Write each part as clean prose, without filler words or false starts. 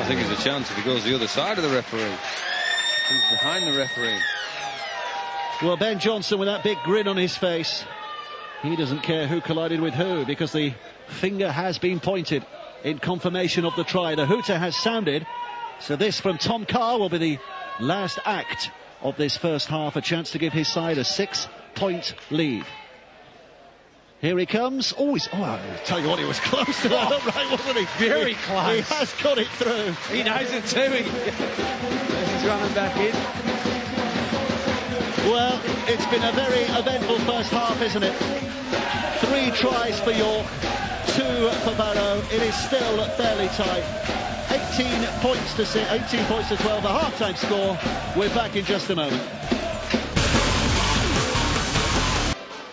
I think there's a chance if he goes the other side of the referee. He's behind the referee. Well, Ben Johnson with that big grin on his face. He doesn't care who collided with who, because the finger has been pointed in confirmation of the try. The hooter has sounded. So this from Tom Carr will be the last act of this first half. A chance to give his side a 6-point lead. Here he comes. I tell you what, he was close to that upright, wasn't he? Very close. He has got it through. He knows it too. He's running back in. Well, it's been a very eventful first half, isn't it? 3 tries for York, 2 for Barrow. It is still fairly tight. 18 points to 12, a half-time score. We're back in just a moment.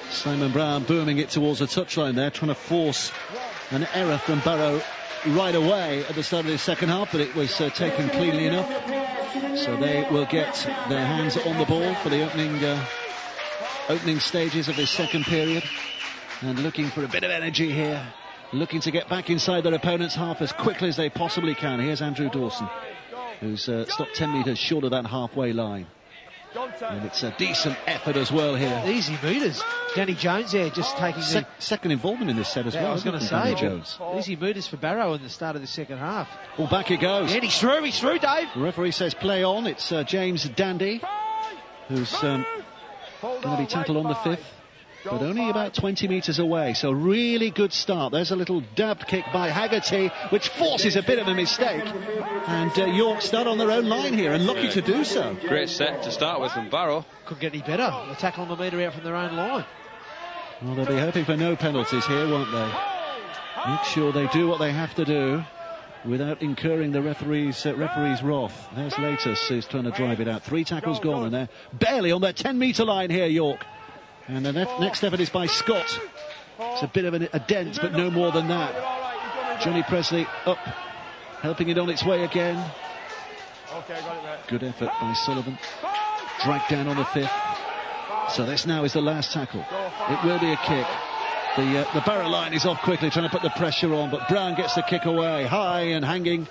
Simon Brown booming it towards the touchline there, trying to force an error from Barrow right away at the start of the second half, but it was taken cleanly enough. So they will get their hands on the ball for the opening stages of this second period, and looking for a bit of energy here, looking to get back inside their opponent's half as quickly as they possibly can. Here's Andrew Dawson, who's stopped 10 metres short of that halfway line. And it's a decent effort as well here. Easy meters. Danny Jones there just taking the second involvement in this set as well. I was going to say, Jones. Easy meters for Barrow in the start of the second half. Well, back it goes. And he's through, Dave. The referee says play on. It's James Dandy, who's going to be tackled on the 5th, but only about 20 metres away. So really good start. There's a little dabbed kick by Haggerty, which forces a bit of a mistake. And York start on their own line here, and lucky to do so. Great set to start with from Barrow. Couldn't get any better. The tackle on the metre out from their own line. Well, they'll be hoping for no penalties here, won't they? Make sure they do what they have to do without incurring the referee's wrath. There's Latus, who's trying to drive it out. 3 tackles gone, and they're barely on their 10-metre line here, York. And the next effort is by Scott. It's a bit of a dent, but no more than that. Johnny Presley up, helping it on its way again. Good effort by Sullivan. Dragged down on the 5th. So this now is the last tackle. It will be a kick. The Barrow line is off quickly, trying to put the pressure on, but Brown gets the kick away, high and hanging.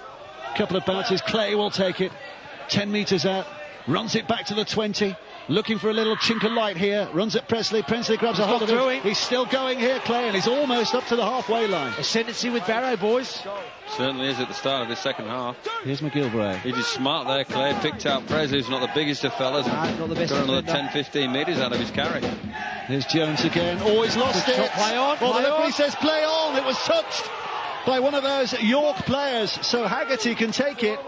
Couple of bounces. Clay will take it. 10 metres out. Runs it back to the 20. Looking for a little chink of light here. Runs at Presley. Presley grabs a hold of it. He's still going here, Clay, and he's almost up to the halfway line. Ascendancy with Barrow, boys. Certainly is at the start of this second half. Here's McGilvray. He did smart there, Clay. Picked out Presley, who's not the biggest of fellas. Not the best. Got another 10-15 metres out of his carry. Here's Jones again. Oh, he's lost it. Play on. Well, the referee says play on. It was touched by one of those York players, so Haggerty can take it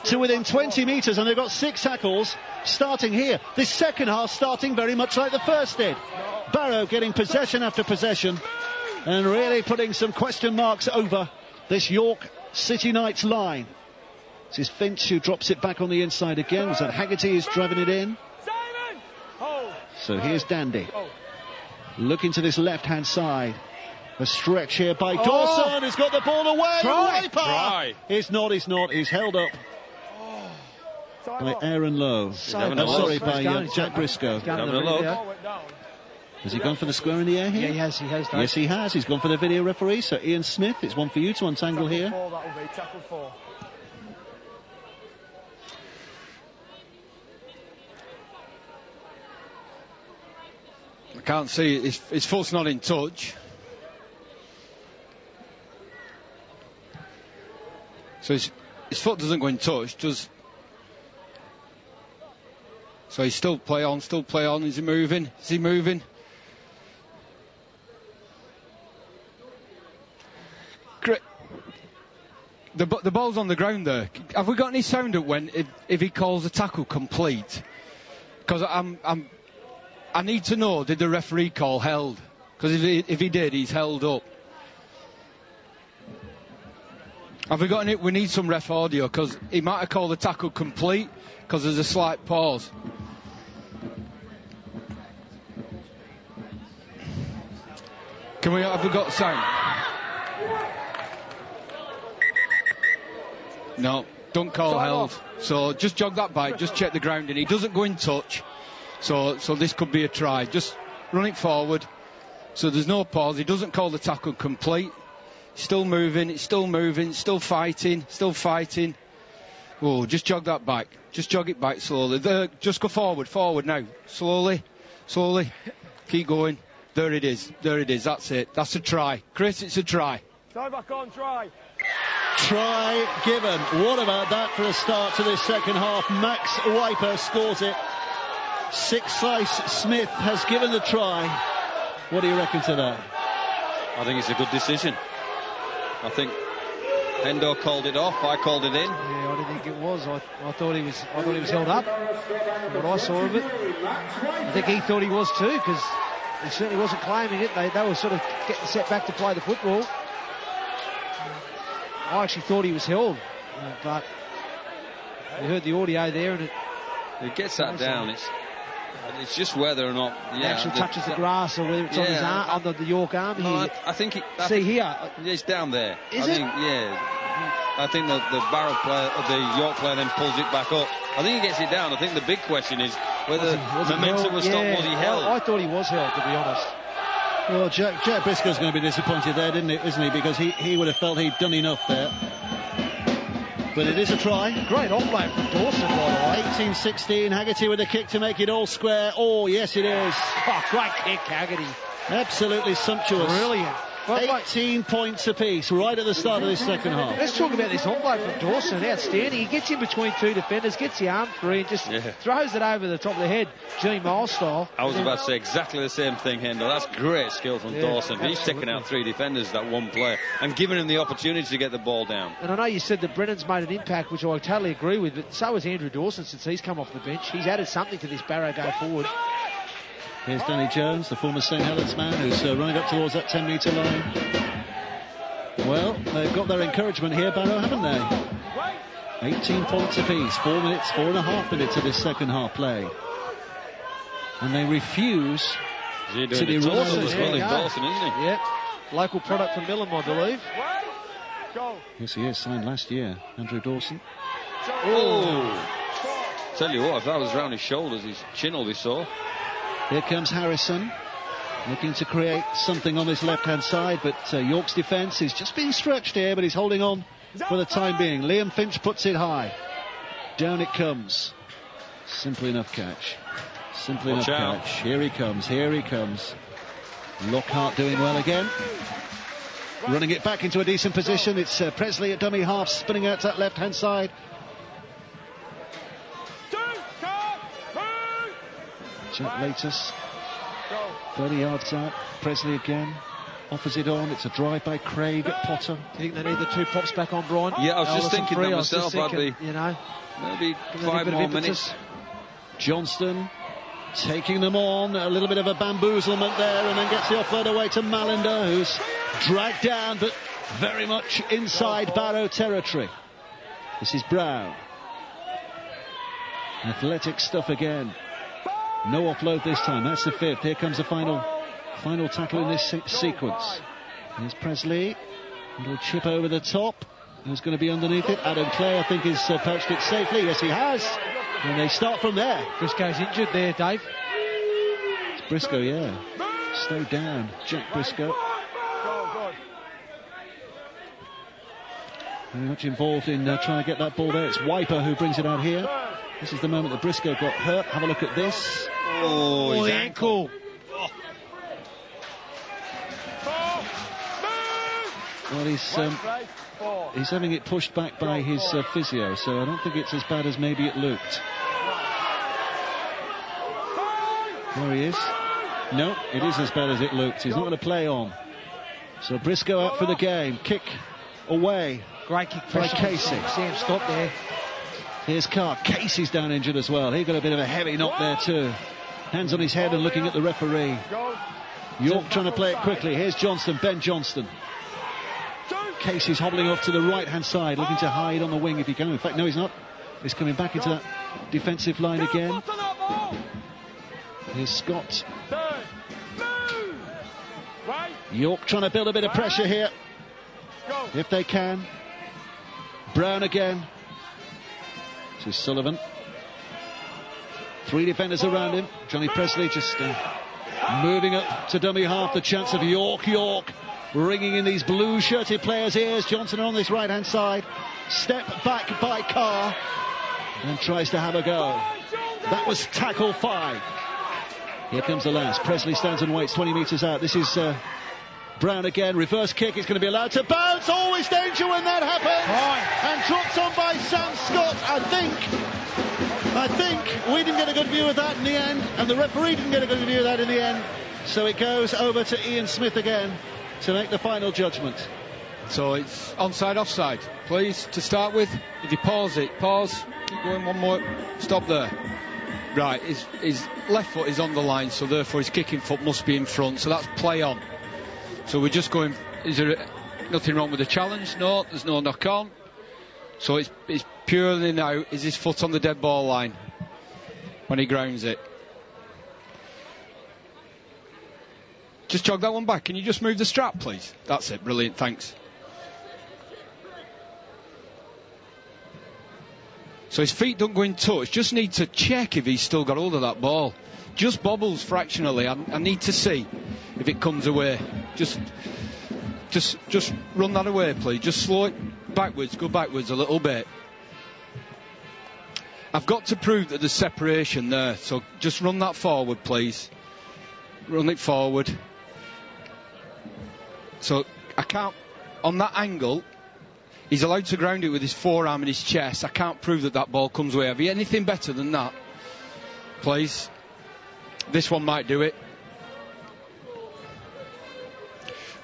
to within 20 metres, and they've got 6 tackles starting here. This second half starting very much like the first did. Barrow getting possession after possession and really putting some question marks over this York City Knights line. This is Finch who drops it back on the inside again. So Haggerty is driving it in. So here's Dandy looking to this left-hand side. A stretch here by Dawson, who's got the ball away. Try. He's not. He's held up by Aaron Lowe. By Jack Briscoe. Has he gone for the square in the air here? Yeah, he has. Yes, he has. He's gone for the video referee. So Ian Smith, it's one for you to untangle here. Tackle 4. I can't see it. His foot's not in touch. So his foot doesn't go in touch, does. So he's still play on. Is he moving? Great. The ball's on the ground there. Have we got any sound at when if he calls the tackle complete? Because I need to know, did the referee call held? Because if he did, he's held up. Have we got any? We need some ref audio, because he might have called the tackle complete because there's a slight pause. Have we got sound? No, don't call held. So just jog that back, just check the grounding. He doesn't go in touch, so this could be a try. Just run it forward, so there's no pause. He doesn't call the tackle complete. Still moving, still fighting. Oh, just jog that back. Just jog it back slowly. There, just go forward now. Slowly. Keep going. There it is. That's it. That's a try. Chris, it's a try. Go back on, try. Try given. What about that for a start to this second half? Max Wiper scores it. Slice Smith has given the try. What do you reckon to that? I think it's a good decision. I think Hendo called it off. I called it in. Yeah, I didn't think it was. I thought he was held up. From what I saw of it, I think he thought he was too, because he certainly wasn't claiming it. They were sort of getting set back to play the football. I actually thought he was held, but we heard the audio there, and it gets that down. It's just whether or not actually touches the grass, or whether it's on his arm, on the York arm. No, I think here, it's down there. Is it? I think the Barrow player, the York player, then pulls it back up. I think he gets it down. I think the big question is whether momentum was stopped. Was he held? I thought he was held, to be honest. Well, Jack Briscoe's going to be disappointed there, isn't he? Because he would have felt he'd done enough there. But it is a try. Great offload from Dawson, by the way. 18-16, Haggerty with a kick to make it all square. Oh, yes, it is. Oh, great kick, Haggerty. Absolutely sumptuous. Brilliant. 18 points apiece right at the start of this second half. Let's talk about this offload from Dawson. Outstanding. He gets in between two defenders, gets the arm free, and just throws it over the top of the head, G. Miles style. I was about to say exactly the same thing, Hendo. That's great skill from Dawson. Absolutely. He's taken out three defenders, that one player, and given him the opportunity to get the ball down. And I know you said that Brennan's made an impact, which I totally agree with, but so has Andrew Dawson since he's come off the bench. He's added something to this Barrow go forward. Here's Danny Jones, the former St Helens man, who's running up towards that 10-metre line. Well, they've got their encouragement here, Barrow, haven't they? 18 points apiece, 4.5 minutes of this second half play. And they refuse to be Dawson, isn't he? Yep. Local product from Millam, I believe. Yes, he is, signed last year, Andrew Dawson. Oh! Tell you what, if that was round his shoulders, his chin will be sore. Here comes Harrison, looking to create something on his left-hand side, but York's defence is just being stretched here, but he's holding on for the time being. Liam Finch puts it high. Down it comes. Simple enough catch. Simple enough catch. Here he comes. Lockhart doing well again. Running it back into a decent position. It's Presley at dummy half, spinning out to that left-hand side. Jack Latus, 30 yards out. Presley again, offers it on. It's a drive by Craig Potter. Do you think they need the two props back on, Brian? Yeah, I was just thinking that myself. Maybe 5 more minutes. Johnston taking them on, a little bit of a bamboozlement there, and then gets the offload away to Mallender, who's dragged down, but very much inside Barrow territory. This is Brown. Athletic stuff again. No offload this time. That's the fifth. Here comes the final tackle in this sequence. Here's Presley. A little chip over the top. Who's going to be underneath it? Adam Clay, I think, has pouched it safely. Yes, he has. And they start from there. Briscoe's injured there, Dave. It's Briscoe, yeah. Stay down, Jack Briscoe. Very much involved in trying to get that ball there. It's Wiper who brings it out here. This is the moment that Briscoe got hurt. Have a look at this. Oh, his ankle. Well, he's having it pushed back by his physio, so I don't think it's as bad as maybe it looked. There he is. No, it is as bad as it looked. He's not going to play on. So Briscoe out for the game. Kick away. Great kick by Casey. Sam stopped there. Here's Carr. Casey's down injured as well. He got a bit of a heavy knock there too. Hands on his head and looking at the referee. York trying to play it quickly. Here's Johnston, Ben Johnston. Casey's hobbling off to the right-hand side, looking to hide on the wing if he can. In fact, no, he's not. He's coming back into that defensive line again. Here's Scott. York trying to build a bit of pressure here, if they can. Brown again. This is Sullivan. 3 defenders around him. Johnny Presley just moving up to dummy half. The chance of York ringing in these blue-shirted players' ears. Johnson on this right-hand side. Step back by Carr and tries to have a go. That was tackle 5. Here comes the last. Presley stands and waits 20 metres out. This is Brown again. Reverse kick. It's going to be allowed to bounce. Always danger when that happens. And drops on by Sam Scott. I think we didn't get a good view of that in the end, and the referee didn't get a good view of that in the end. So it goes over to Ian Smith again to make the final judgment. So it's onside, offside, please, to start with. If you pause it, keep going, one more, stop there. Right, his left foot is on the line, so therefore his kicking foot must be in front, so that's play on. So we're just going, is there nothing wrong with the challenge? No, there's no knock on. So it's purely now, is his foot on the dead ball line when he grounds it? Just jog that one back. Can you just move the strap, please? That's it. Brilliant. Thanks. So his feet don't go in touch. Just need to check if he's still got hold of that ball. Just bobbles fractionally. I need to see if it comes away. Just run that away, please. Just slow it backwards. Go backwards a little bit. I've got to prove that there's separation there. So just run that forward, please. Run it forward. So I can't, on that angle, he's allowed to ground it with his forearm and his chest. I can't prove that that ball comes away. Have you anything better than that? Please. This one might do it.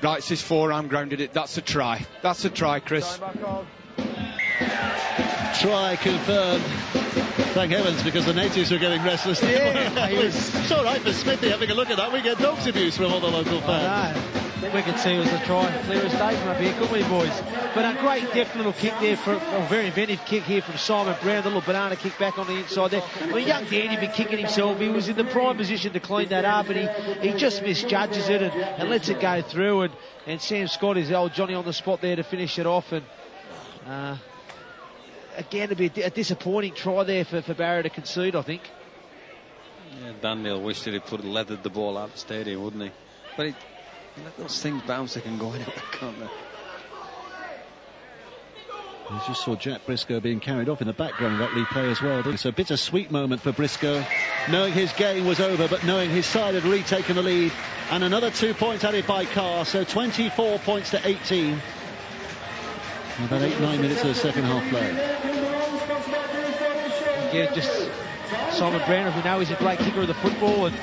Right, it's his forearm grounded it. That's a try. That's a try, Chris. Try confirmed. Thank heavens, because the natives were getting restless. Yeah, it's all right for Smithy having a look at that. We get dogs abuse from all the local fans. We could see it was a try, clear as day from up here, couldn't we, boys? But a great deft little kick there, a very inventive kick here from Simon Brown, the little banana kick back on the inside there. I mean, young Danny been kicking himself. He was in the prime position to clean that up, and he just misjudges it and lets it go through. And Sam Scott is the old Johnny on the spot there to finish it off. And again, it'd be a disappointing try there for Barrow to concede, I think. Yeah, Daniel wished that he'd leathered the ball out of the stadium, wouldn't he? But let those things bounce, they can go anywhere, can't they? You just saw Jack Briscoe being carried off in the background of that lead play as well. So a bittersweet moment for Briscoe, knowing his game was over, but knowing his side had retaken the lead. And another 2 points added by Carr, so 24 points to 18. About 8-9 minutes of the second half play. Yeah, just Simon Brown, as we know, he's a great kicker of the football. And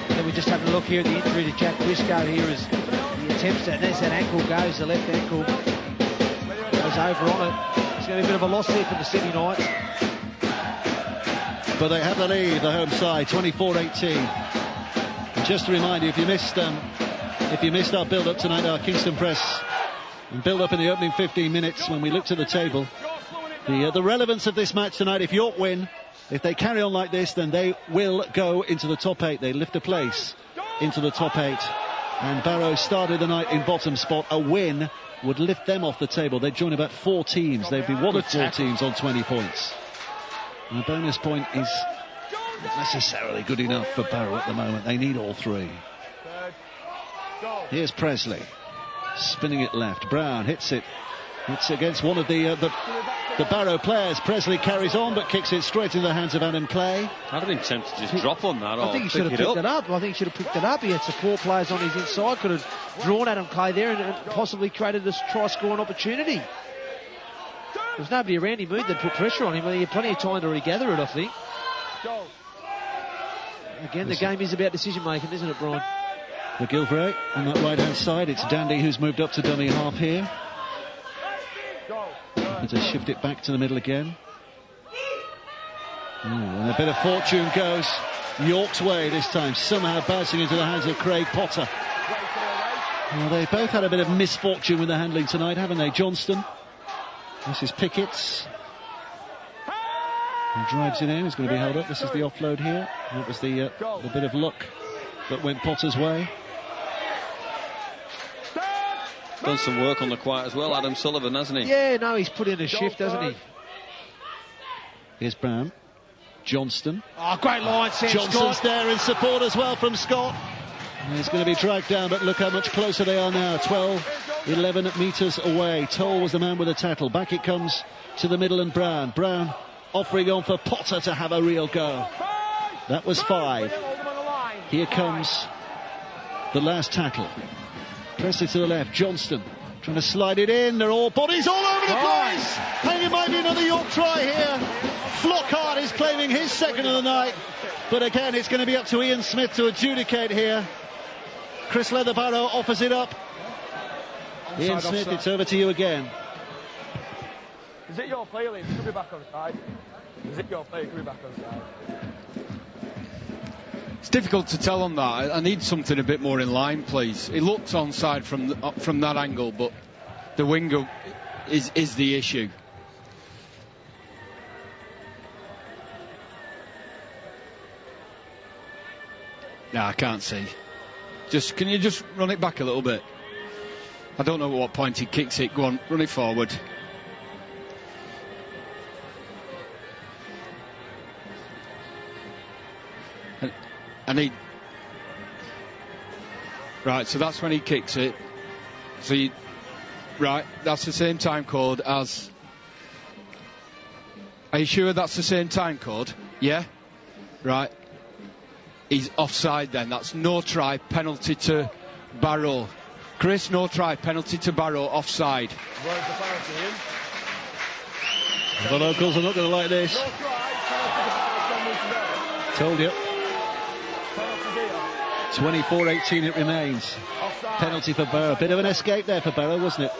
then we just have a look here at the injury to Jack Briscoe here as he attempts that. And as that ankle goes, the left ankle goes over on it. It's going to be a bit of a loss there for the Sydney Knights. But they have the lead, the home side, 24-18. And just to remind you, if you missed our build-up tonight, our Kingston Press and build-up in the opening 15 minutes when we looked at the table, the relevance of this match tonight, if York win, if they carry on like this, then they will go into the top 8. They lift a place into the top 8. And Barrow started the night in bottom spot. A win would lift them off the table. They'd join about 4 teams. They'd be one of 4 teams on 20 points. And the bonus point is not necessarily good enough for Barrow at the moment. They need all 3. Here's Presley, spinning it left. Brown hits it. It's against one of the Barrow players. Presley carries on, but kicks it straight in the hands of Adam Clay. I'd have been tempted to just drop on that. I think he should have picked it up. I think he should have picked it up. He had some 4 players on his inside. Could have drawn Adam Clay there and possibly created this try-scoring opportunity. There's nobody around him that put pressure on him. He had plenty of time to regather it, I think. Again, the game is about decision-making, isn't it, Brian? McGilvray on that right-hand side. It's Dandy who's moved up to dummy half here. And to shift it back to the middle again. And a bit of fortune goes York's way this time, somehow bouncing into the hands of Craig Potter. Well, they both had a bit of misfortune with the handling tonight, haven't they? Johnston. This is Pickett's. He drives it in. He's going to be held up. This is the offload here. That was the bit of luck that went Potter's way. Done some work on the quiet as well, Adam Sullivan, hasn't he? Yeah, no, he's put in a shift, hasn't he? Here's Brown. Johnston. Oh, great line, Sam Johnston's Scott. there in support as well from Scott. He's going to be dragged down, but look how much closer they are now. 12, 11 metres away. Toll was the man with the tackle. Back it comes to the middle and Brown. Brown offering on for Potter to have a real go. That was 5. Here comes the last tackle. Press it to the left. Johnston trying to slide it in. They're all bodies all over the place. And it might be another York try here. Flockhart is claiming his second of the night. But again, it's going to be up to Ian Smith to adjudicate here. Chris Leather-Barrow offers it up. Ian Smith, it's over to you again. Is it your play, Lee? It could be back on the side. Is it your play? It could be back on the side. It's difficult to tell on that. I need something a bit more in line, please. It looks onside from that angle, but the winger is the issue. No, I can't see. Can you just run it back a little bit? I don't know at what point he kicks it. Go on, run it forward. I need... Right, so that's when he kicks it. So you... Right, that's the same time code as... Are you sure that's the same time code? Yeah? Right. He's offside then. That's no try, penalty to Barrow. Chris, no try, penalty to Barrow, offside. Where's the penalty in? The locals are not going to like this. No try, penalty to Told you. Penalty here. 24-18 it remains. Offside. Penalty for Barrow. Bit of an escape there for Barrow, wasn't it?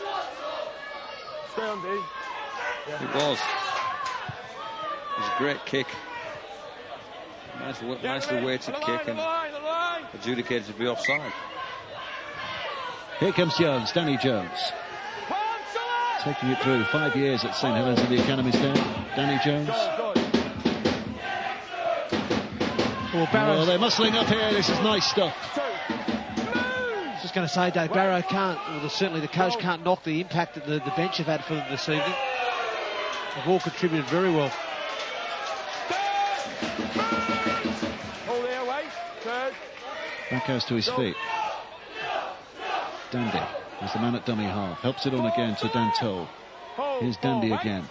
Stay on, D. It was. It was a great kick. Nicely weighted kick and adjudicated to be offside. Here comes Jones, Danny Jones. Taking it through 5 years at St Helens in the Academy stand. Danny Jones. Oh, they're muscling up here. This is nice stuff. Just going to say, Dave, Barrow can't, well, certainly the coach can't knock the impact that the bench have had for them this evening. They've all contributed very well. Back goes to his feet. Dandy is the man at dummy half. Helps it on again to Dan Toll. Here's Dandy again.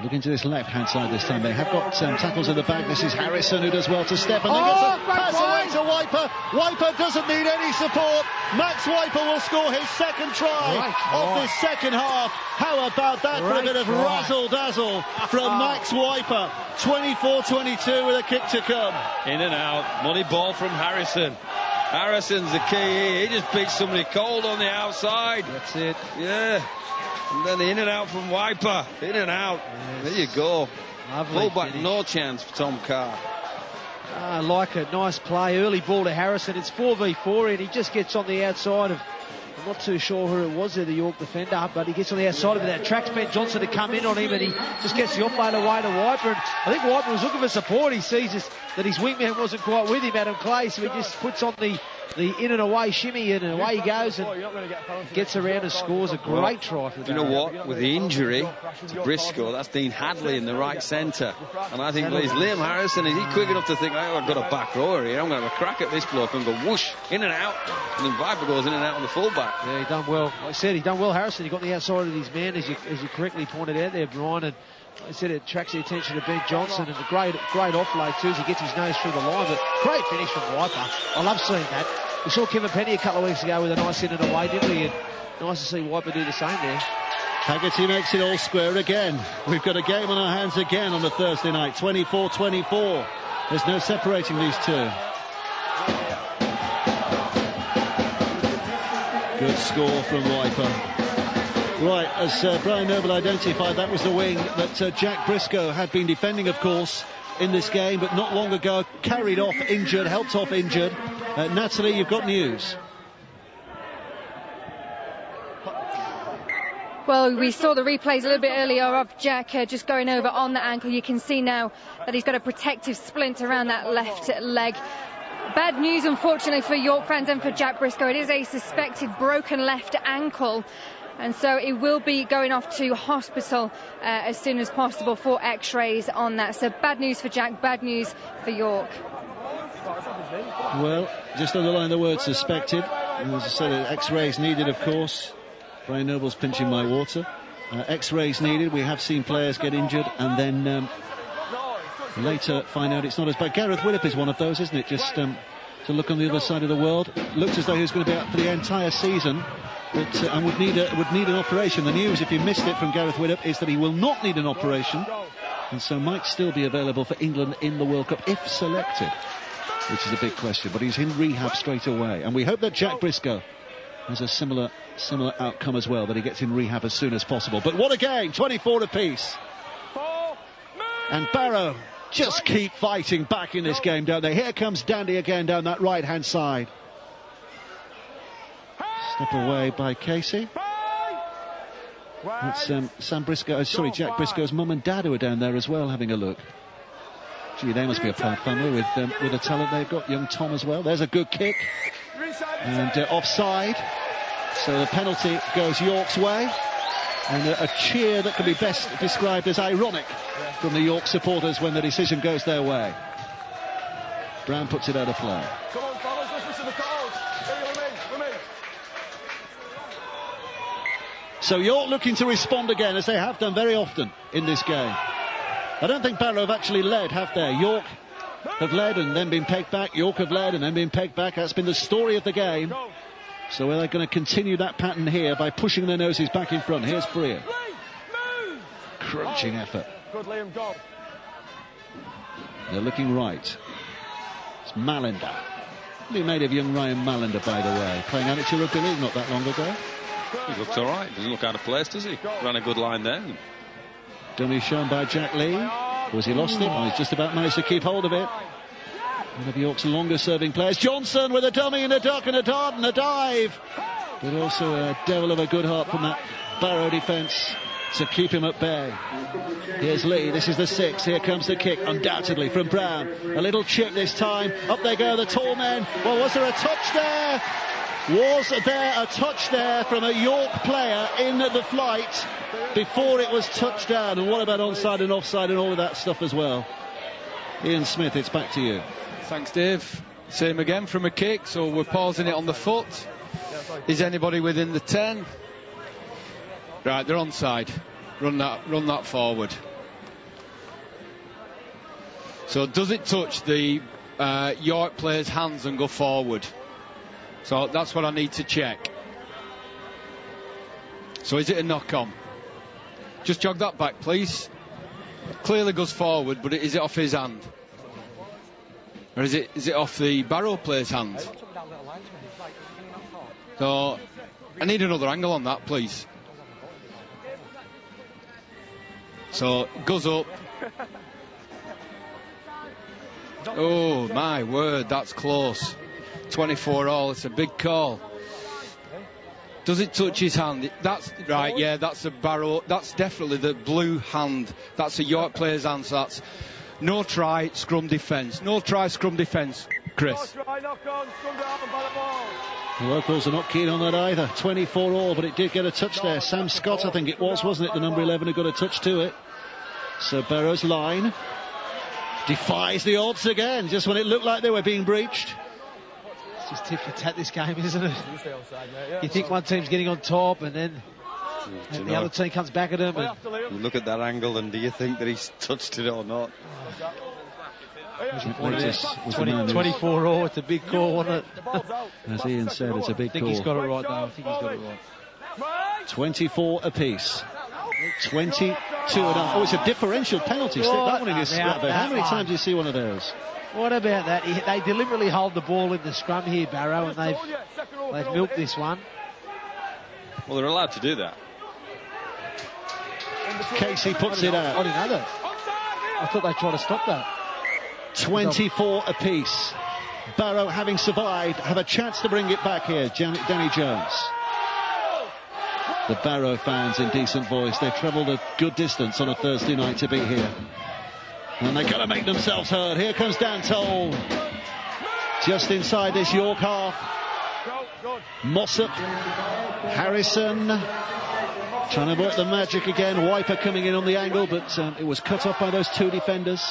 Looking to this left-hand side this time. They have got tackles in the back. This is Harrison who does well to step. And then gets a pass away to Wiper. Wiper doesn't need any support. Max Wiper will score his second try of this second half. How about that for a bit of razzle-dazzle from Max Wiper. 24-22 with a kick to come. In and out. Money ball from Harrison. Harrison's the key. He just beats somebody cold on the outside. That's it. Yeah. And then the in and out from Wiper. In and out. Yes. There you go. Lovely Fullback, finish. no chance for Tom Carr. I like it. Nice play. Early ball to Harrison. It's 4v4 and he just gets on the outside of... I'm not too sure who it was there, the York defender, but he gets on the outside of it. That tracks Ben Johnson to come in on him and he just gets the offload away to Wiper. And I think Wiper was looking for support. He sees that his wingman wasn't quite with him, Adam Clay, so he just puts on the in and away shimmy and away he goes and gets around and scores a great try for the You know what? With the injury to Briscoe, that's Dean Hadley in the right centre. And I think is Liam Harrison, is he quick enough to think, oh, I've got a back rower here, I'm going to have a crack at this bloke and go whoosh, in and out. And then Viper goes in and out on the fullback. Yeah, he done well. Like I said, he done well, Harrison. He got on the outside of his man, as you correctly pointed out there, Brian. And I said it attracts the attention of Ben Johnson, and a great offload too as he gets his nose through the line. But great finish from Wiper. I love seeing that. We saw Kevin Penny a couple of weeks ago with a nice in and away, didn't we? And nice to see Wiper do the same there. Haggerty makes it all square again. We've got a game on our hands again on a Thursday night. 24-24. There's no separating these two. Good score from Wiper. Right, as Brian Noble identified, that was the wing that Jack Briscoe had been defending, of course, in this game, but not long ago carried off injured, helped off injured. Natalie, you've got news. Well, we saw the replays a little bit earlier of Jack just going over on the ankle. You can see now that he's got a protective splint around that left leg. Bad news, unfortunately, for York fans and for Jack Briscoe. It is a suspected broken left ankle. And so it will be going off to hospital as soon as possible for x-rays on that. So bad news for Jack, bad news for York. Well, just underline the word suspected. As I said, X-rays needed, of course. Brian Noble's pinching my water. X-rays needed. We have seen players get injured and then later find out it's not as bad. Gareth Willop is one of those, isn't it? Just to look on the other side of the world. Looked as though he was going to be out for the entire season, but and would need an operation. The news, if you missed it from Gareth Willop, is that he will not need an operation, and so might still be available for England in the World Cup if selected, which is a big question. But he's in rehab straight away, and we hope that Jack Briscoe has a similar outcome as well, that he gets in rehab as soon as possible. But what a game, 24 apiece. And Barrow just keep fighting back in this game, don't they? Here comes Dandy again down that right-hand side. Step away by Casey. It's Jack Briscoe's mum and dad who are down there as well, having a look. Gee, they must be a proud family with the talent they've got. Young Tom as well. There's a good kick. And offside. So the penalty goes York's way. And a cheer that can be best described as ironic from the York supporters when the decision goes their way. Brown puts it out of play. Come on, fellas, let's listen to the calls. Come in. So York looking to respond again, as they have done very often in this game. I don't think Barrow have actually led, have they? York have led and then been pegged back. York have led and then been pegged back. That's been the story of the game. So are they going to continue that pattern here by pushing their noses back in front? Here's Freer. Crunching effort. Good, Liam, go. They're looking right. It's Mallender. What do you made of young Ryan Mallender, by the way? Playing amateur rugby league not that long ago. He looks all right. Doesn't look out of place, does he? Ran a good line there. Dummy shown by Jack Lee. Or has he lost it? Oh, he's just about managed to keep hold of it. One of York's longer serving players. Johnson with a dummy and a duck and a dart and a dive. But also a devil of a good heart from that Barrow defence to keep him at bay. Here's Lee. This is the 6. Here comes the kick, undoubtedly, from Brown. A little chip this time. Up they go, the tall men. Well, was there a touch there? Was there a touch there from a York player in the flight before it was touched down? And what about onside and offside and all of that stuff as well? Ian Smith, it's back to you. Thanks, Dave. Same again from a kick, so we're pausing it on the foot. Is anybody within the 10? Right, they're onside. Run that forward. So does it touch the York player's hands and go forward? So that's what I need to check. So is it a knock-on? Just jog that back, please. Clearly goes forward, but is it off his hand? Or is it off the Barrow player's hand? So I need another angle on that, please. So goes up. Oh my word, that's close. 24 all. It's a big call. Does it touch his hand? That's right. Yeah, that's a Barrow. That's definitely the blue hand. That's a York player's hand. So that's no try, scrum defence. No try, scrum defence. Chris. No try, knock on, scrum down, by the ball. The locals are not keen on that either. 24 all, but it did get a touch there. Sam Scott, I think it was, wasn't it? The number 11 who got a touch to it. So Barrow's line defies the odds again, just when it looked like they were being breached. It's just tit for tat, this game, isn't it? You think one team's getting on top and then the other team comes back at them. And you look at that angle and do you think that he's touched it or not? 24 all, it's a big call, wasn't it? As Ian said, it's a big call. I think he's got it right, though. I think he's got it right. 24 apiece. 22 and a half. Oh, it's a differential penalty. Stick that one in your scrap. How many times do you see one of those? What about that? They deliberately hold the ball in the scrum here, Barrow, and they've milked this one. Well, they're allowed to do that. Casey puts it out. I didn't know that. I thought they tried to stop that. 24 apiece. Barrow, having survived, have a chance to bring it back here. Danny Jones. The Barrow fans in decent voice. They've travelled a good distance on a Thursday night to be here. And they've got to make themselves heard. Here comes Dan Toll. Just inside this York half. Mossop. Harrison. Trying to work the magic again. Wiper coming in on the angle, but it was cut off by those two defenders.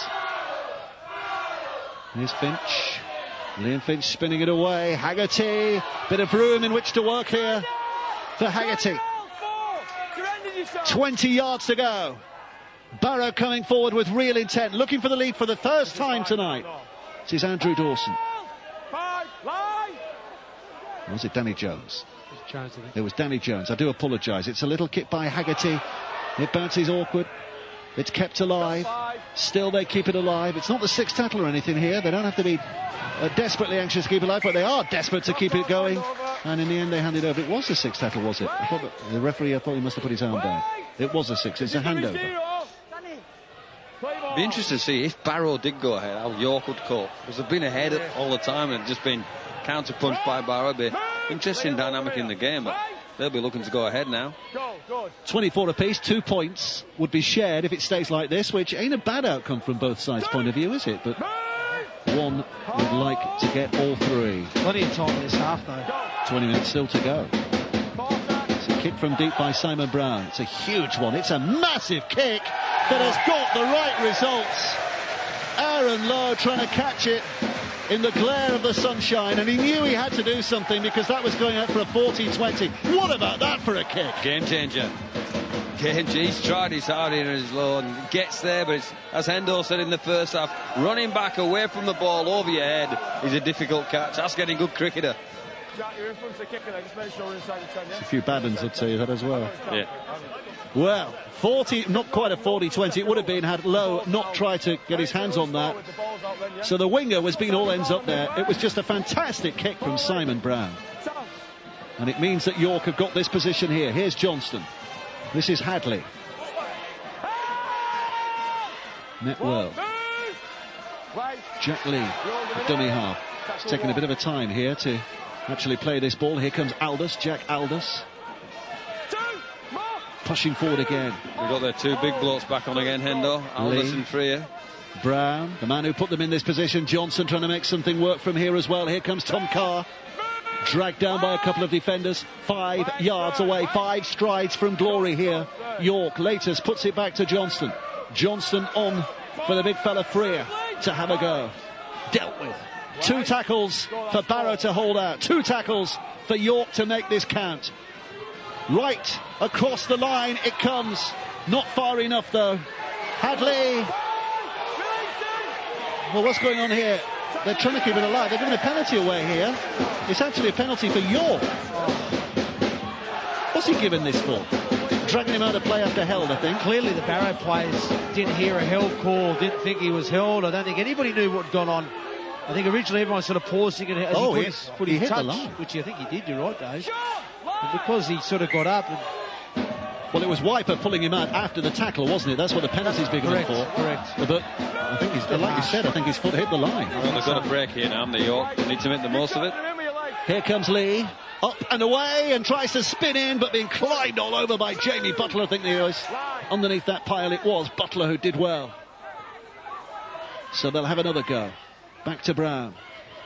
Here's Finch. Liam Finch spinning it away. Haggerty, bit of room in which to work here for Haggerty. 20 yards to go. Barrow coming forward with real intent, looking for the lead for the first time tonight. This is Andrew Dawson. Or was it Danny Jones? It was Danny Jones. I do apologise. It's a little kick by Haggerty. It bounces awkward. It's kept alive. Still they keep it alive. It's not the sixth tackle or anything here. They don't have to be desperately anxious to keep it alive, but they are desperate to keep it going. And in the end they handed over. It was a sixth tackle, was it? I thought the referee, I thought he must have put his arm down. It was a six. It's a handover. Be interested to see if Barrow did go ahead, how York would cope. Because they've been ahead all the time and just been counter-punched by Barrow. It'd be interesting dynamic in the game, but they'll be looking to go ahead now. 24 apiece, 2 points would be shared if it stays like this, which ain't a bad outcome from both sides' point of view, is it? But one would like to get all three. Plenty of time in this half, though. 20 minutes still to go. It's a kick from deep by Simon Brown. It's a huge one. It's a massive kick that has got the right results. Aaron Lowe trying to catch it in the glare of the sunshine, and he knew he had to do something because that was going out for a 40-20. What about that for a kick? Game changer. He's tried his hard here as Lowe and gets there, but it's, as Hendo said in the first half, running back away from the ball over your head is a difficult catch. That's getting good cricketer. Jack, you're in front of the kicker, just make sure you're inside the 10, yeah? A few bad ones would say that as well. Yeah. Well, 40, not quite a 40-20 it would have been had Lowe not tried to get his hands on that. So the winger was being all ends up there. It was just a fantastic kick from Simon Brown. And it means that York have got this position here. Here's Johnston. This is Hadley. Met well. Jack Lee, the dummy half. It's taking a bit of a time here to actually play this ball. Here comes Aldous, Jack Aldous. Pushing forward again. We've got their two big blokes back on again, Hendo. Aldous and Freer. Brown, the man who put them in this position. Johnson trying to make something work from here as well. Here comes Tom Carr. Dragged down by a couple of defenders. 5 yards away. 5 strides from glory here. York, latest, puts it back to Johnston. Johnston on for the big fella Freer to have a go. Dealt with. 2 tackles for Barrow to hold out. 2 tackles for York to make this count. Right across the line it comes. Not far enough though. Hadley. Well, what's going on here? They're trying to keep it alive. They're giving a penalty away here. It's actually a penalty for York. What's he given this for? Dragging him out of play after held, I think. Clearly the Barrow players didn't hear a held call, didn't think he was held. I don't think anybody knew what had gone on. I think originally everyone sort of paused thinking as he put his hit touch, the line. which I think he did, you're right, Dave. And because he sort of got up and... Well, it was Wiper pulling him out after the tackle, wasn't it? That's what the penalty's big enough for. Correct. But I think he's, like you said, I think his foot hit the line. Well, they've got a break here now, the York. They need to make the most of it. Here comes Lee, up and away, and tries to spin in, but being climbed all over by Jamie Butler. I think there was underneath that pile. It was Butler who did well. So they'll have another go. Back to Brown.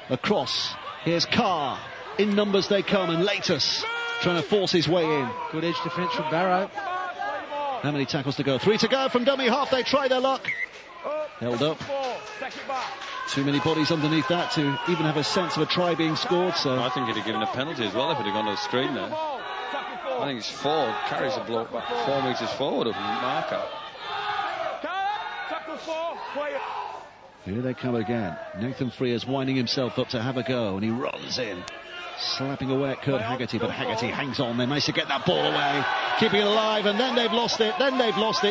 Across. Here's Carr. In numbers they come, and Latus trying to force his way in. Good edge defence from Barrow. How many tackles to go? 3 to go from dummy half. They try their luck. Held up. Too many bodies underneath that to even have a sense of a try being scored. So I think he'd have given a penalty as well if he'd have gone to the screen there. I think it's forward, carries the bloke back 4 metres forward of marker. Here they come again. Nathan Freer's winding himself up to have a go, and he runs in, slapping away at Kurt Haggerty, but Haggerty hangs on. They manage to get that ball away, keeping it alive, and then they've lost it.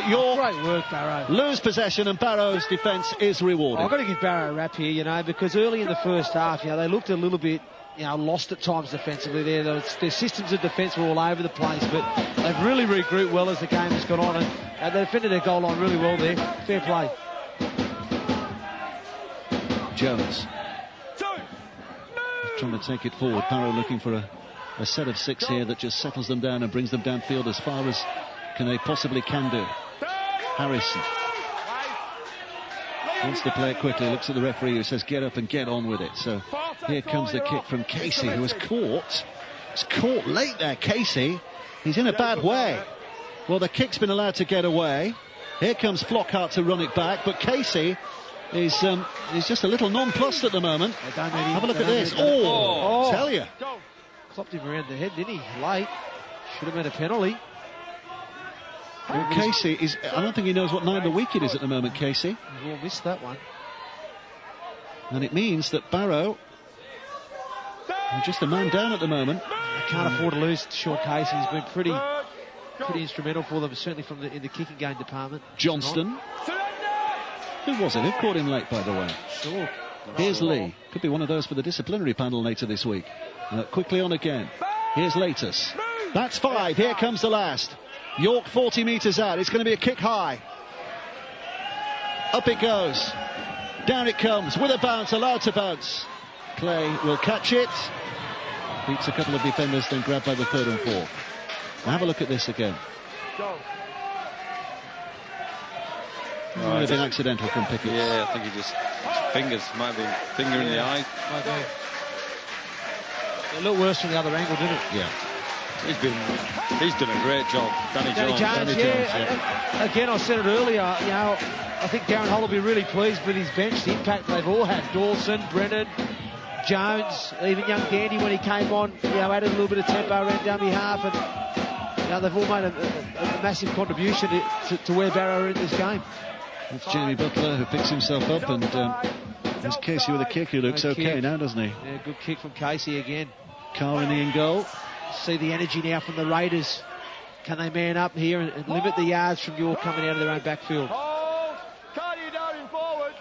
York Great work, Barrow. lose possession, and Barrow's defence is rewarded. I've got to give Barrow a rap here, you know, because early in the first half, you know, they looked a little bit, you know, lost at times defensively there. Their systems of defence were all over the place, but they've really regrouped well as the game has gone on, and they defended their goal line really well there. Fair play. Jones trying to take it forward. Barrow looking for a set of 6 here that just settles them down and brings them downfield as far as they possibly can do. Harrison wants to play it quickly, looks at the referee who says get up and get on with it. So here comes the kick from Casey, who was caught. It's caught late there, Casey. He's in a bad way. Well, the kick's been allowed to get away. Here comes Flockhart to run it back, but Casey He's just a little nonplussed at the moment. Have a look at this. Oh, tell you. Clopped him around the head, didn't he? Late. Should have been a penalty. Well, Casey is. I don't think he knows what night of the week it is at the moment, Casey. We've all missed that one. And it means that Barrow are just a man down at the moment. They can't afford to lose to Sean Casey. He's been pretty instrumental for them, certainly in the kicking game department. Johnston. Who was it? Who caught him late, by the way? Sure. Here's Lee. Could be one of those for the disciplinary panel later this week. Quickly on again. Here's Latus. That's 5. Here comes the last. York 40 metres out. It's going to be a kick high. Up it goes. Down it comes with a bounce, allowed to bounce. Clay will catch it. Beats a couple of defenders, then grabbed by the third and fourth. Now have a look at this again. Might have been accidental from Pickett. Yeah, I think he just might be finger in the eye. It looked worse from the other angle, didn't it? Yeah. He's done a great job, Danny Jones. Yeah. Again, I said it earlier. I think Darren Hull will be really pleased with his bench. The impact they've all had. Dawson, Brennan, Jones, even young Dandy when he came on. Added a little bit of tempo around dummy half, and they've all made a massive contribution to where Barrow are in this game. That's Jamie Butler, who picks himself up, and there's Casey with a kick, who looks okay now, doesn't he? Yeah, good kick from Casey again. Carr in goal. See the energy now from the Raiders. Can they man up here and limit the yards from York coming out of their own backfield?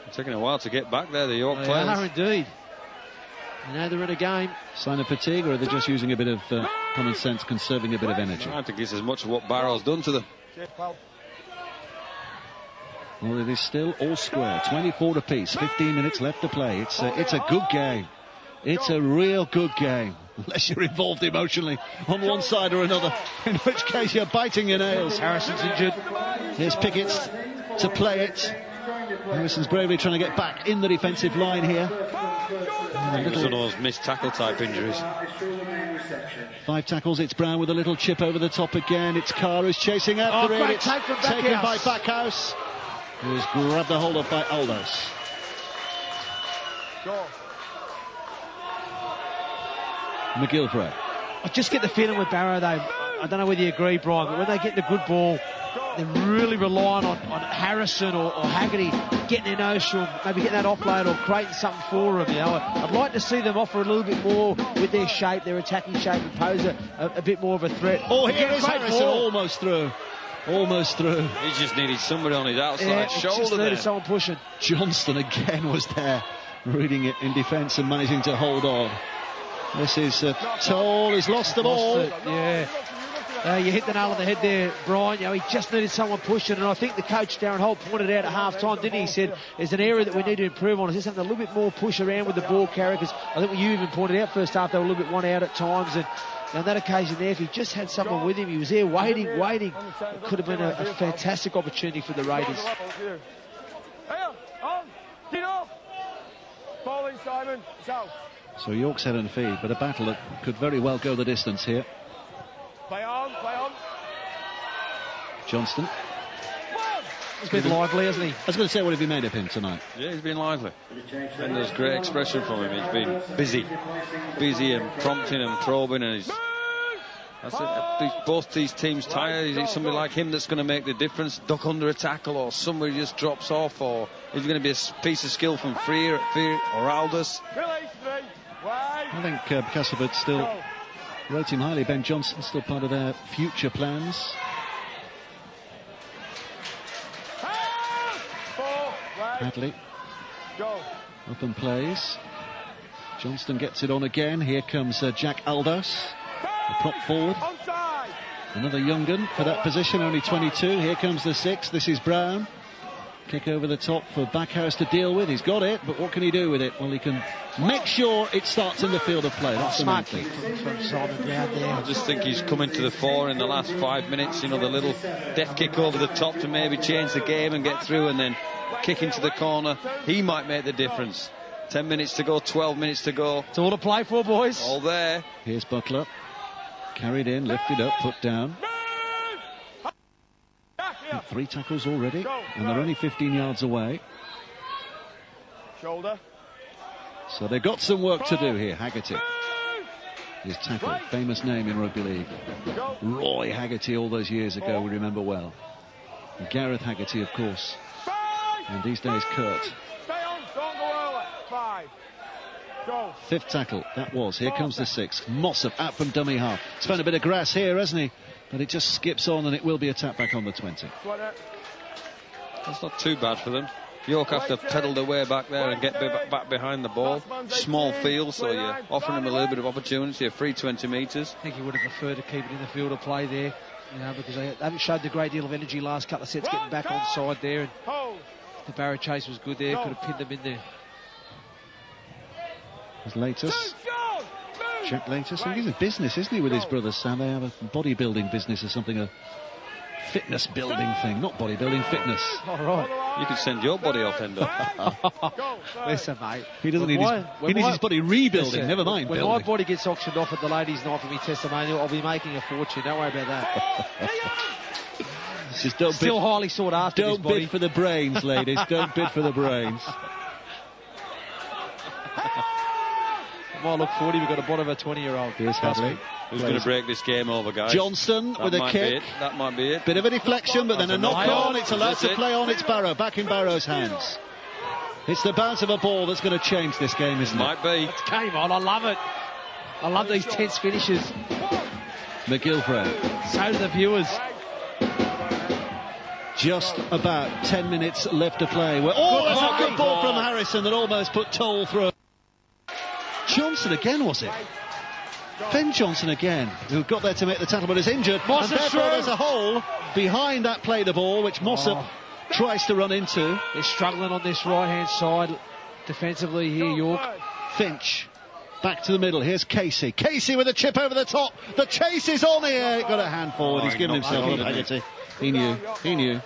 It's taking a while to get back there, the York They players. are indeed. Now they're in a game. Sign of fatigue, or are they just using a bit of common sense, conserving a bit of energy? I think it's as much of what Barrow's done to them. Well, it is still all square. 24 apiece. 15 minutes left to play. It's a good game. It's a real good game. Unless you're involved emotionally on one side or another, in which case you're biting your nails. Harrison's injured. Here's Pickett to play it. Harrison's bravely trying to get back in the defensive line here. It was one of those missed tackle type injuries. 5 tackles. It's Brown with a little chip over the top again. It's Carr who's chasing after it. It's taken by Backhouse, who's grabbed the hold of by Aldous. McGilvray. I just get the feeling with Barrow, though, I don't know whether you agree, Brian, but when they get the good ball, they're really relying on Harrison or Haggerty getting their nose to them, maybe getting that offload or creating something for them. I'd like to see them offer a little bit more with their shape, their attacking shape, and pose a bit more of a threat. Oh, here is Harrison, almost through. Almost through. He just needed somebody on his outside shoulder. Just needed someone pushing. Johnston again was there, reading it in defence and managing to hold on. This is Toll. He's lost the ball. You hit the nail on the head there, Brian. He just needed someone pushing, and I think the coach Darren Holt pointed out at half-time, didn't he? He said there's an area that we need to improve on. Is just having a little bit more push around with the ball carrier, because I think you even pointed out first half they were a little bit one out at times, and on that occasion there, if he just had someone with him, he was there waiting, it could have been a fantastic opportunity for the Raiders. So York's head and feed, but a battle that could very well go the distance here. Play on. Johnston. He's been lively, hasn't he? I was going to say, what have you made of him tonight? Yeah, he's been lively. And there's great expression from him. He's been busy and prompting and probing, and both these teams tired. Is it somebody like him that's going to make the difference, duck under a tackle, or somebody just drops off, or is it going to be a piece of skill from Freer or Aldous? I think Castleford still rate him highly. Ben Johnson still part of their future plans. Hadley up and plays. Johnston gets it on again. Here comes Jack Aldous, the prop forward. Another young gun for that position, only 22. Here comes the 6. This is Brown. Kick over the top for Backhouse to deal with. He's got it, but what can he do with it? Well, he can make sure it starts in the field of play. That's the main thing. I just think he's coming to the fore in the last 5 minutes. The little deft kick over the top to maybe change the game and get through, and then kick into the corner. He might make the difference. 10 minutes to go, 12 minutes to go. It's all to play for, boys. All there. Here's Butler. Carried in, lifted up, put down. 3 tackles already, and they're only 15 yards away. Shoulder. So they've got some work to do here. Haggerty. His tackle, famous name in rugby league. Roy Haggerty all those years ago, we remember well. And Gareth Haggerty, of course. And these days, Kurt. Stay on, don't go early. 5. Go. 5th tackle, that was. Here comes the 6th. Mossop out from dummy half. He's found a bit of grass here, hasn't he? But it just skips on and it will be a tap back on the 20. That's not too bad for them. York have to pedal their way back there and get back behind the ball. Small field, so you're offering them a little bit of opportunity, a free 20 metres. I think he would have preferred to keep it in the field of play there, you know, because they haven't showed a great deal of energy last couple of sets getting back on side there. And the Barrow chase was good there, could have pinned them in there. There's Latus. Jack Latus. I think he's in business, isn't he, with his brother Sam? They have a bodybuilding business or something, a fitness building thing. Not bodybuilding, fitness. All right. You can send your body off, Endo. Listen, mate. He doesn't need his body rebuilding, listen, never mind when building. my body gets auctioned off at the ladies' night for me testimonial, I'll be making a fortune. Don't worry about that. Just don't Still bid, highly sought after. don't this body. bid for the brains, ladies. Don't bid for the brains. Well, look, 40, we've got a bottom of a 20-year-old. Here's Hadley. Who's going to break this game over, guys? Johnson That with a might kick. Be it. That might be it. Bit of a deflection, but then a knock on. It's allowed to play on. It's Barrow. Back in Barrow's hands. It's the bounce of a ball that's going to change this game, isn't it? Might be. It's game on. I love it. I love these tense finishes. McGilvray. So do the viewers. Just about 10 minutes left to play. That's a good ball from Harrison that almost put Toll through. Johnson again, was it? Ben Johnson again, who got there to make the tackle but is injured. And therefore there's a hole behind that play the ball, which Mossop tries to run into. They're struggling on this right-hand side defensively here, York. Finch. Back to the middle. Here's Casey. Casey with a chip over the top. The chase is on here. Got a hand forward. He's given himself a Haggerty. He knew.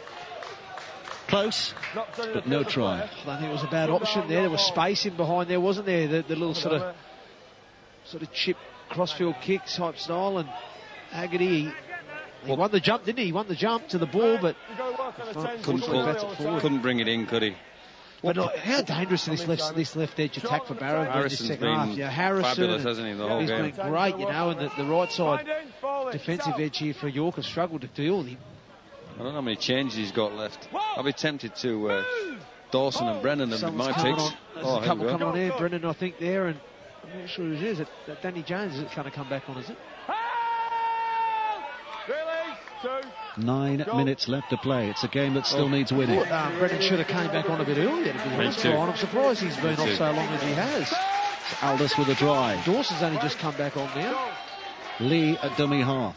Close, but no try. I think it was a bad option there. There was space in behind there, wasn't there? The little sort of chip crossfield kick type style. And Haggerty, he won the jump, didn't he? He won the jump to the ball, but couldn't bring it in, could he? But how dangerous is this left edge attack for Barrow in the second half? Yeah, Harrison, fabulous, hasn't he, the whole game? He's been great, you know, and the right side defensive edge here for York have struggled to deal with him. I don't know how many changes he's got left. I'll be tempted to Dawson and Brennan and my picks. There's a couple coming on here. Brennan, I think, there, and I'm not sure who it is. That Danny Jones is going to come back on, is it? 9 minutes left to play. It's a game that still needs winning. Brennan should have came back on a bit earlier, to be honest. I'm surprised he's been off so long as he has. Aldous with a drive. Dawson's only just come back on now. Lee at dummy half.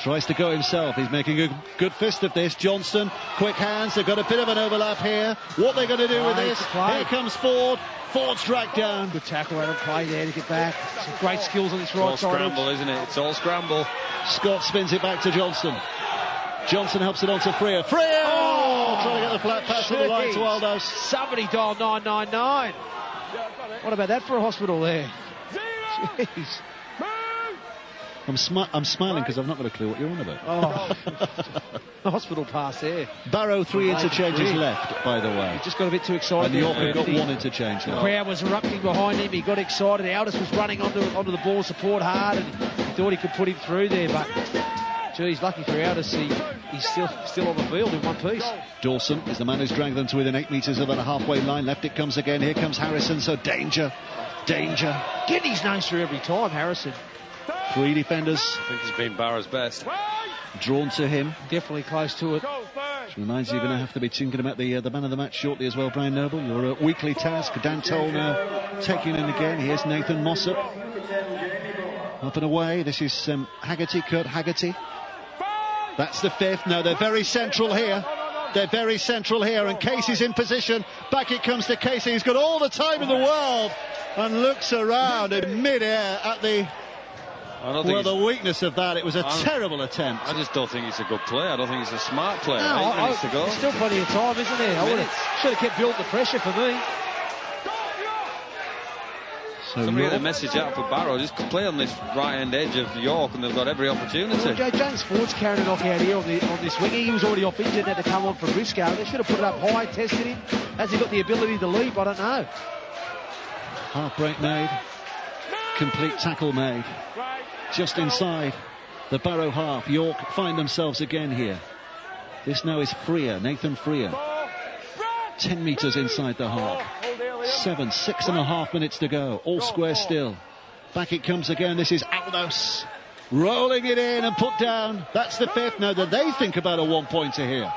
Tries to go himself. He's making a good fist of this. Johnson, quick hands. They've got a bit of an overlap here. What they're going to do with this? Here comes Ford. Ford's dragged down. Good tackle out of play there to get back. Some great skills on this right side. It's all scramble, isn't it? It's all scramble. Scott spins it back to Johnson. Johnson helps it on to Freer. Freer! Oh, trying to get the flat pass to the line to Aldos. Somebody dialed 999. What about that for a hospital there? Jeez. I'm smiling because I've not got a clue what you're on about. The hospital pass there. Barrow 3 interchanges left, by the way. He just got a bit too excited. And York have got 1 interchange now. The crowd was erupting behind him. He got excited. Aldous was running onto the ball support hard, and he thought he could put him through there. But, geez, lucky for Aldous, he's still on the field in one piece. Dawson is the man who's dragged them to within 8 metres of the halfway line. Left it comes again. Here comes Harrison. So danger. Getting his nose through every time, Harrison. 3 defenders. I think he's been Barrow's best. Drawn to him. Definitely close to it. Which reminds you, you're going to have to be thinking about the man of the match shortly as well, Brian Noble. Your weekly task. Dan Toll now taking in again. Here's Nathan Mossop. Up and away. This is Haggerty, Kurt Haggerty. That's the 5th. No, they're very central here. And Casey's in position. Back it comes to Casey. He's got all the time in the world and looks around in mid-air at the weakness of that. It was a terrible attempt. I just don't think he's a good player. I don't think he's a smart player. No, 8 minutes to go. There's still plenty of time, isn't there? Should have kept building the pressure for me. So somebody get a message out for Barrow. Just play on this right-hand edge of York, and they've got every opportunity. Well, James Ford's carrying it off out here on this wing. He was already off injured and had to come on for Briscoe. They should have put it up high, tested him. Has he got the ability to leap? I don't know. Half break made. Complete tackle made. Just inside the Barrow half. York find themselves again here. This now is Freer, Nathan Freer. 10 metres inside the half. 6.5 minutes to go. All square still. Back it comes again. This is Aldos. Rolling it in and put down. That's the fifth. Now, do they think about a one-pointer here?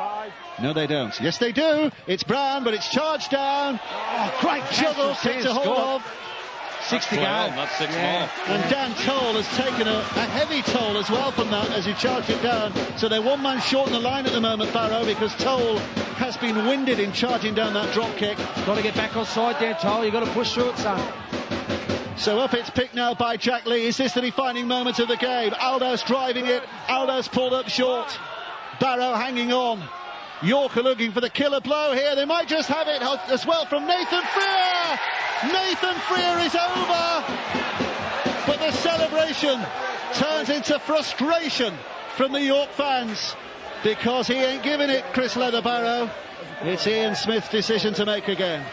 No, they don't. Yes, they do. It's Brown, but it's charged down. Oh, great juggle, kicked a hold of. 6 to go. That's 6 more. And Dan Toll has taken a heavy toll as well from that as he charged it down. So they're one man short in the line at the moment, Barrow, because Toll has been winded in charging down that drop kick. Got to get back on side there, Toll. You've got to push through it, son. So up it's picked now by Jack Lee. Is this the defining moment of the game? Aldos driving it. Aldos pulled up short. Barrow hanging on. York are looking for the killer blow here. They might just have it as well from Nathan Freer. Nathan Freer is over. But the celebration turns into frustration from the York fans because he ain't giving it, Chris Leather-Barrow. It's Ian Smith's decision to make again.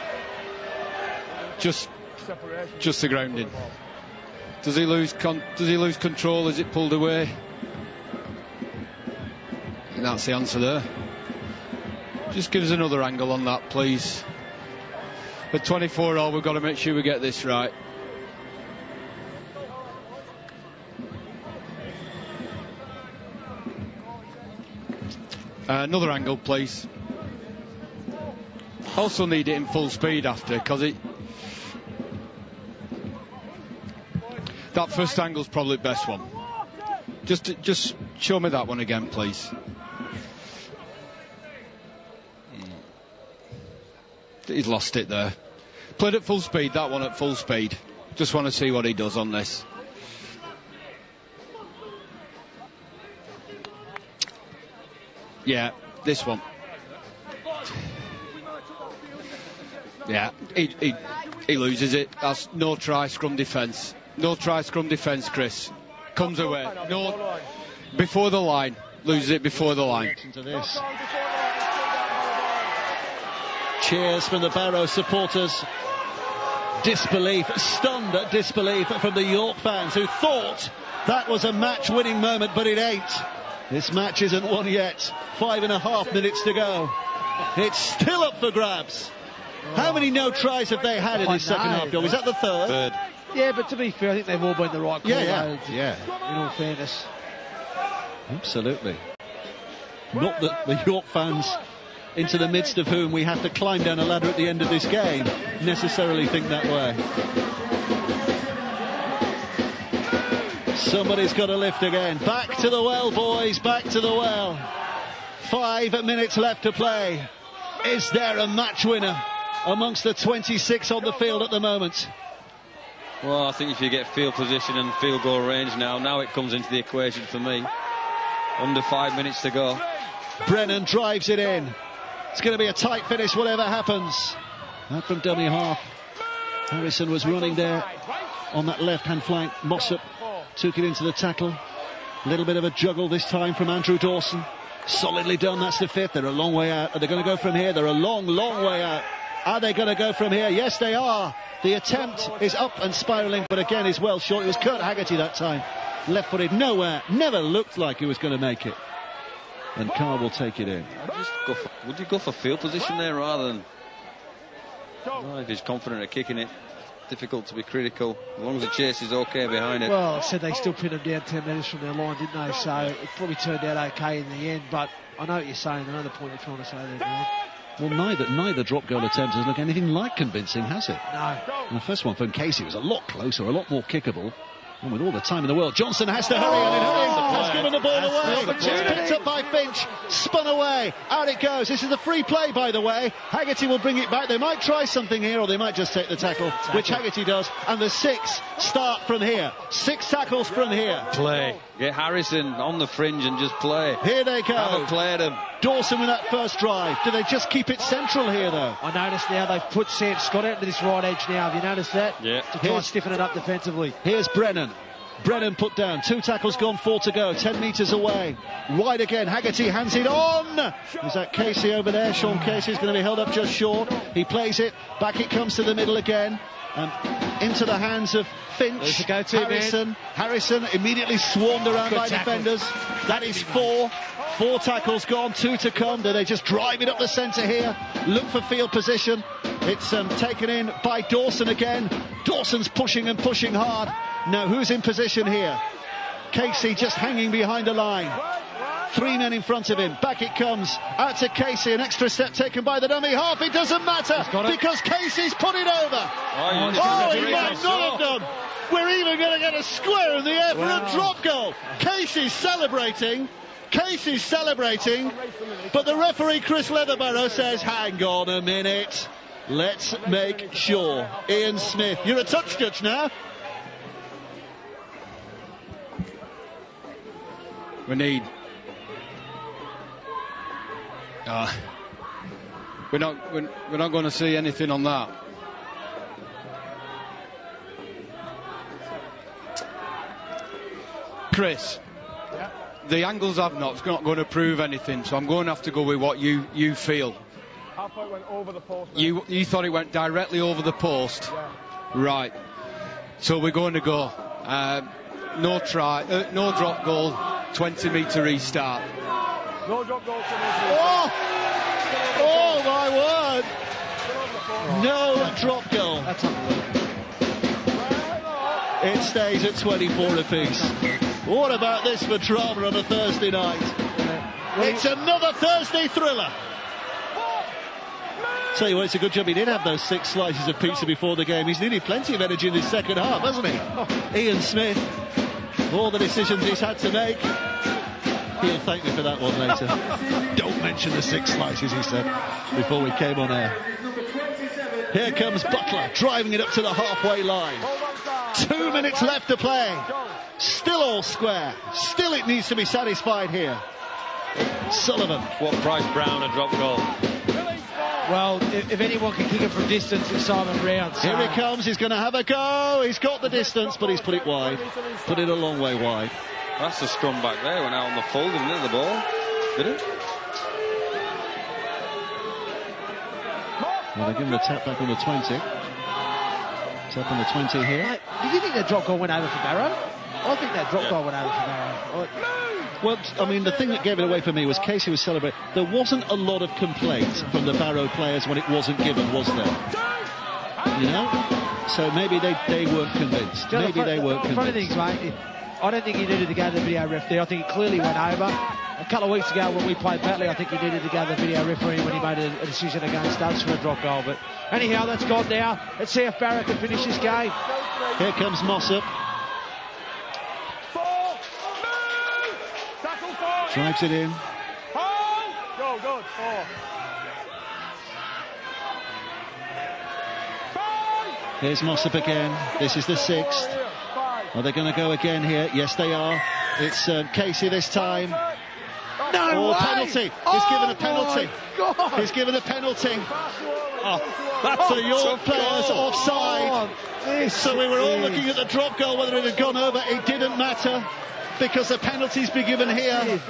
Just the grounding. Does he lose control? Is it pulled away? And that's the answer there. Just give us another angle on that, please. At 24-all, we've got to make sure we get this right. Another angle, please. Also need it in full speed after, because that first angle's probably the best one. Just show me that one again, please. He's lost it there. Played at full speed, that one at full speed. Just want to see what he does on this. Yeah, this one. Yeah, he loses it. That's no try, scrum defence. No try, scrum defence, Chris. Comes away. No, before the line. Loses it before the line. To this. Cheers from the Barrow supporters. Disbelief, stunned at disbelief from the York fans who thought that was a match-winning moment, but it ain't. This match isn't won yet. 5.5 minutes to go. It's still up for grabs. How many no tries have they had in this second half, Joe? Is that the third? Yeah, but to be fair, I think they've all been the right call. Yeah. In all fairness. Absolutely. Not that the York fans, into the midst of whom we have to climb down a ladder at the end of this game, necessarily think that way. Somebody's got to lift again. Back to the well, boys, back to the well. 5 minutes left to play. Is there a match winner amongst the 26 on the field at the moment? Well, I think if you get field position and field goal range now it comes into the equation for me. Under 5 minutes to go. Brennan drives it in. It's going to be a tight finish, whatever happens. Out from dummy half. Harrison was running there on that left-hand flank. Mossop took it into the tackle. A little bit of a juggle this time from Andrew Dawson. Solidly done, that's the fifth. They're a long way out. Are they going to go from here? They're a long, long way out. Are they going to go from here? Yes, they are. The attempt is up and spiralling, but again is well short. It was Kurt Haggerty that time. Left-footed, nowhere. Never looked like he was going to make it. And Carr will take it in. Would you go for field position there rather than... No, if he's confident of kicking it. Difficult to be critical, as long as the chase is okay behind it. Well, I said they still pinned them down 10 metres from their line, didn't they? So it probably turned out okay in the end, but I know what you're saying. Another point you're trying to say there, man. Well, neither drop goal attempt has looked anything like convincing, has it? No. And the first one from Casey was a lot closer, a lot more kickable. And with all the time in the world, Johnson has to hurry, and it hurries. has given the ball away. It's picked up by Finch, spun away. Out it goes. This is a free play, by the way. Haggerty will bring it back. They might try something here, or they might just take the tackle, which Haggerty does. And the 6 start from here. 6 tackles from here. Play. Get Harrison on the fringe and just play. Here they go. Have a play at him. Dawson with that first drive. Do they just keep it central here, though? I noticed now they've put Sam Scott out to this right edge now. Have you noticed that? Yeah. To try and stiffen it up defensively. Here's Brennan. Brennan put down. 2 tackles gone, 4 to go. 10 metres away. Right again. Haggerty hands it on. Is that Casey over there? Sean Casey's going to be held up just short. He plays it. Back it comes to the middle again. Into the hands of Finch. Harrison. Harrison immediately swarmed around by defenders. That is 4. 4 tackles gone, 2 to come. Do they just drive it up the centre here? Look for field position. It's taken in by Dawson again. Dawson's pushing and pushing hard. Now who's in position here? Casey just hanging behind the line. 3 men in front of him. Back it comes. Out to Casey. An extra step taken by the dummy half. It doesn't matter because Casey's put it over. He might not have done. We're even going to get a square in the air for a drop goal. Casey's celebrating. Casey's celebrating. But the referee, Chris Leatherbarrow, says, hang on a minute. Let's make sure. Ian Smith, you're a touch judge now. We need... we're not going to see anything on that. Chris, the angles I've not going to prove anything, so I'm going to have to go with what you feel. I thought it went over the post. You thought it went directly over the post? Yeah. Right. So we're going to go no drop goal, 20-metre restart. No drop goal. Oh my word! No drop goal. It stays at 24 apiece. What about this for drama on a Thursday night? It's another Thursday thriller. Tell you what, it's a good job he did have those 6 slices of pizza before the game. He's needed plenty of energy in the second half, hasn't he? Ian Smith, all the decisions he's had to make. He'll thank me for that one later. Don't mention the 6 slices, he said, before we came on air. Here comes Butler, driving it up to the halfway line. 2 minutes left to play. Still all square. Still it needs to be satisfied here. Sullivan. What price Brown a drop goal? Well, if anyone can kick it from distance, it's Simon Brown. So. Here he comes, he's going to have a go. He's got the distance, but he's put it wide. Put it a long way wide. That's the scrum back there. Went out on the full, didn't it, the ball? Did it? Well, they give him a tap back on the 20. Tap on the 20 here. Mate, did you think that drop goal went over for Barrow? I think that drop goal went over for Barrow. Well, I mean, the thing that gave it away for me was Casey was celebrating. There wasn't a lot of complaint from the Barrow players when it wasn't given, was there? You know? So maybe they weren't convinced. Maybe they weren't convinced. Funny things, mate. I don't think he needed to go to the video ref there. I think it clearly went over. A couple of weeks ago when we played Batley, I think he needed to go to the video referee when he made a decision against us for a drop goal. But anyhow, that's gone now. Let's see if Barrow can finish this game. Here comes Mossop. Drives it in. Go, good. 4. Here's Mossop again. This is the 6th. Are they going to go again here? Yes, they are. It's Casey this time. No way. Penalty. He's given a penalty. He's given a penalty. That's the York players offside. So we were all looking at the drop goal, whether it had gone over. It didn't matter because the penalty's been given here.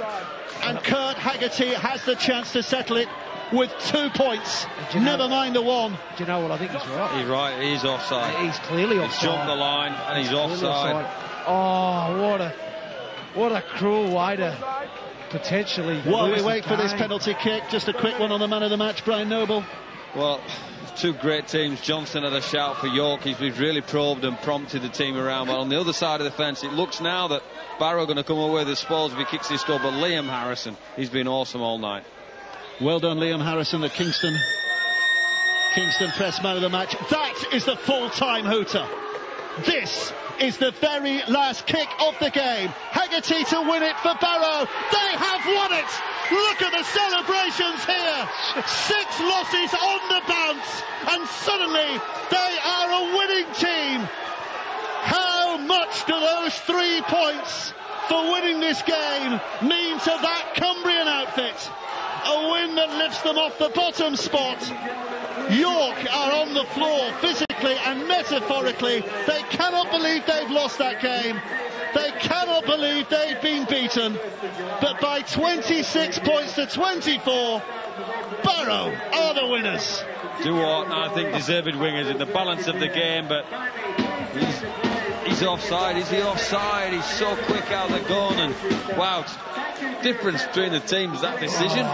And Kurt Haggerty has the chance to settle it with 2 points. Never mind the 1. Do you know what? I think he's right. He's right. He's offside. He's clearly offside. He's jumped the line and he's offside. Oh, what a cruel way to potentially. While we wait for this penalty kick, just a quick one on the man of the match, Brian Noble. Well, 2 great teams. Johnson had a shout for York. He's really probed and prompted the team around. But on the other side of the fence, it looks now that Barrow going to come away with the spoils if he kicks his goal. But Liam Harrison, he's been awesome all night. Well done, Liam Harrison, the Kingston press man of the match. That is the full-time hooter. This is the very last kick of the game. Haggerty to win it for Barrow. They have won it. Look at the celebrations here. 6 losses on the bounce, and suddenly they are a winning team. How much do those 3 points for winning this game mean to that Cumbrian outfit? A win that lifts them off the bottom spot. York are on the floor physically and metaphorically. They cannot believe they've lost that game. They cannot believe they've been beaten. But by 26 points to 24, Barrow are the winners. Do what? I think deserved wingers in the balance of the game, but he's offside. Is he offside? He's so quick out of the gun, and wow, difference between the teams, that decision.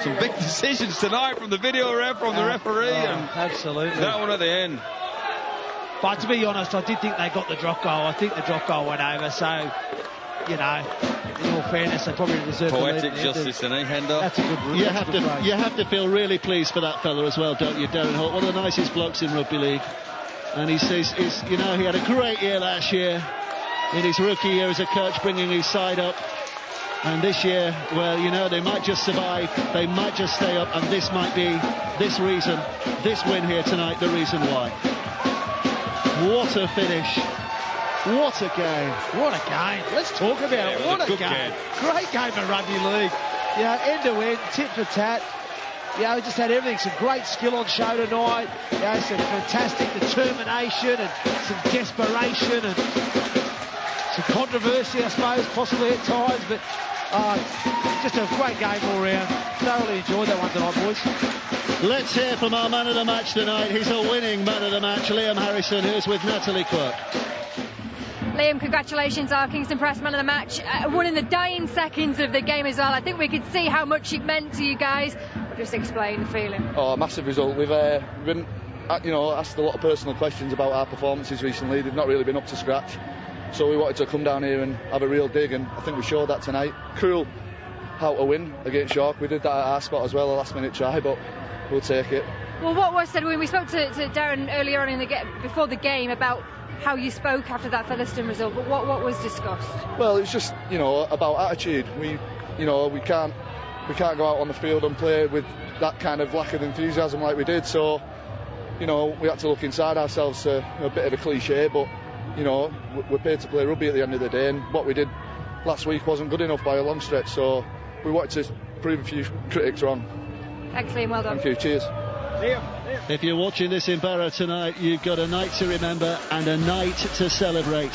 Some big decisions tonight from the video ref, from the referee, and absolutely that one at the end. But to be honest, I did think they got the drop goal. I think the drop goal went over, so, you know, in all fairness, they probably deserve poetic the justice, isn't he, Hendo? That's a good rule. You have to feel really pleased for that fella as well, don't you, Darren Holt? One of the nicest blokes in rugby league. And he says, you know, he had a great year last year in his rookie year as a coach, bringing his side up. And this year, well, you know, they might just survive, they might just stay up, and this might be this win here tonight, the reason why. What a finish. What a game. What a game. Let's talk about it. What a game. Great game of rugby league. You know, end to end, tit for tat. You know, just had everything. Some great skill on show tonight. You know, some fantastic determination and some desperation and some controversy, I suppose, possibly at times. But just a great game all round. Thoroughly enjoyed that one tonight, boys. Let's hear from our man of the match tonight. He's a winning man of the match, Liam Harrison, who's with Natalie Quirk. Liam, congratulations, our Kingston Press man of the match. One in the dying seconds of the game as well. I think we could see how much it meant to you guys. Just explain the feeling. Oh, massive result. We've been, you know, asked a lot of personal questions about our performances recently. They've not really been up to scratch. So we wanted to come down here and have a real dig, and I think we showed that tonight. Cruel how to win against York. We did that at our spot as well, a last minute try, but we'll take it. Well, what was said when we spoke to Darren earlier on before the game about how you spoke after that Featherstone result, but what was discussed? Well, it's just, you know, about attitude. We can't go out on the field and play with that kind of lack of enthusiasm like we did. So, you know, we had to look inside ourselves. A bit of a cliche, but you know, we're paid to play rugby at the end of the day, and what we did last week wasn't good enough by a long stretch. So we wanted to prove a few critics wrong. Excellent, well done. Thank you. Cheers. If you're watching this in Barrow tonight, you've got a night to remember and a night to celebrate.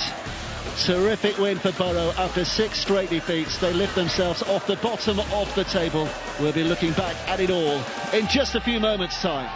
Terrific win for Barrow after 6 straight defeats. They lift themselves off the bottom of the table. We'll be looking back at it all in just a few moments' time.